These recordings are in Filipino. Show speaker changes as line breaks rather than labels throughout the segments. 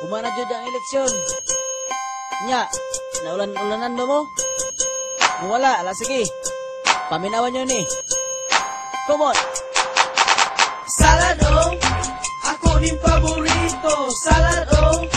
Kumana jud ang eleksyon. Nya, naulan-ulanan mo? Wala, ala sige. Paminawan nyo ni. Come on.
Salado, ako ning paborito. Salado,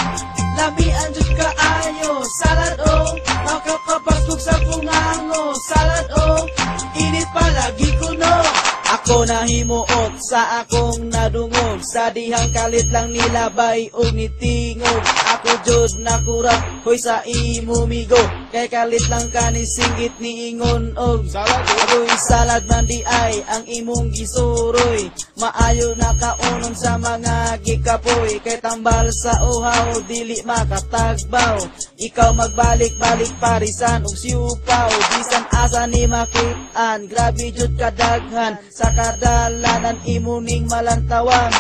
labian jud kaayo. Salado, makapapasok sa pungango. Salado, init palagi kuno.
Ako nahimuot sa akong nadungog, sa dihang kalit lang nilabay o nitingog. Ako jud nakurat, hoy sa imo migo, kay kalit lang ka ni singgit ni ingon og salad. Ako'y salad man di ay ang imong gisuroy, maayo na kaunon sa mga gikapoy. Kay tambal sa uhaw, dili makatagbaw. Ikaw magbalik-balik parisan og siupaw, bisan asa ni makitaan, grabe jud kadaghan. Sa kadalanan imo ning malantawan,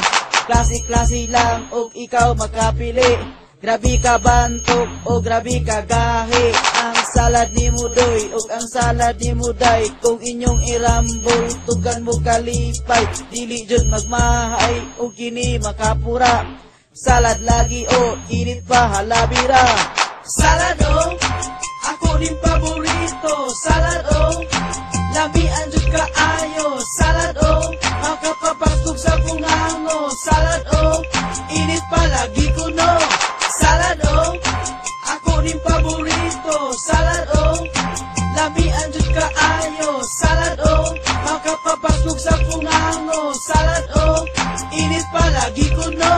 klase-klase lang og ikaw makapili. Grabe ka bantok o grabe ka gahi, ang salad ni Mudoy o ang salad ni Muday. Kung inyong irambol, tugan mo kalipay, dili jud magmahay o kini makapura. Salad lagi o init pa halabira.
Salado, ako ning paborito. Salado, labian jud kaayo. Salado, makapapasok sa pungango. Salado, init palagi kuno. Salado, ako ning paborito. Salado, labian jud kaayo. Salado, makapapasok sa pungango. Salado, init palagi kuno.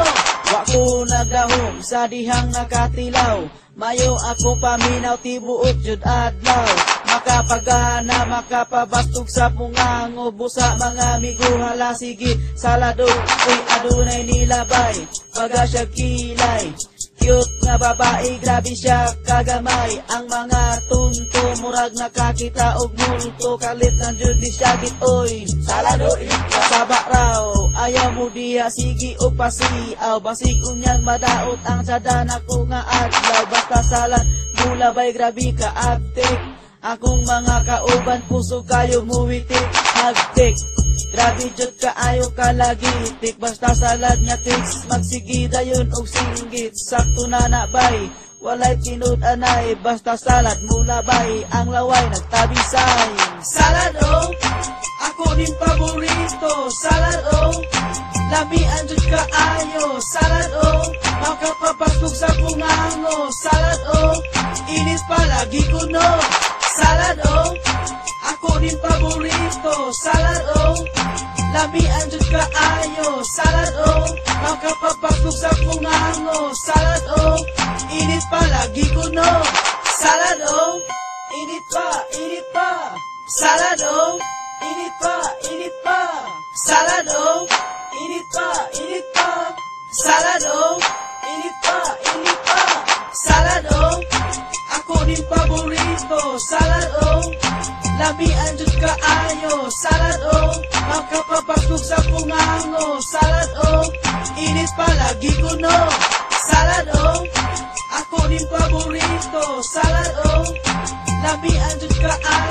Wa ko nagdahom sa dihang nakatilaw, mayo ako paminaw tibuok jud adlaw. Makapagana, makapabastog sa pungango, busa mga migo hala sige. Salado, uy adunay nilabay, paga siya kilay. Cute nga babae, grabe siya kagamay. Ang mga tunto, murag nakakita og multo, kalit ng jud ni siya git oy. Salado, kasaba raw, ayaw mo diha, sige o pasiaw. Basig unyang madaot ang sadana ko nga adlaw. Basta salad, mulabay, grabe ka abtik. Akong mga kauban, puso kayo muwitik, hagtik. Grabe jud kaayo kalagitik, basta salad nga tiks. Magsigi dayon og singgit, sakto na nabay, walay kinud-anay. Basta salad muna bay, ang laway nagtabisay.
Salado, ako ning paborito. Salado, labian jud kaayo. Salado, makapapasok sa pungango. Salado, init palagi kuno. Salado, ako ning paborito. Salado, labian jud kaayo. Salado, makapapasok sa pungango. Salado, init palagi kuno. Salado, init pa, init pa. Salado, init pa, init pa. Salado, init pa, init pa. Salado, init pa, init pa. Salado, ako ning paborito. Salado, labian jud kaayo. Salado, makapapasok sa pungango. Salado, init palagi kuno. Salado, ako ning paborito. Salado, labian jud kaayo.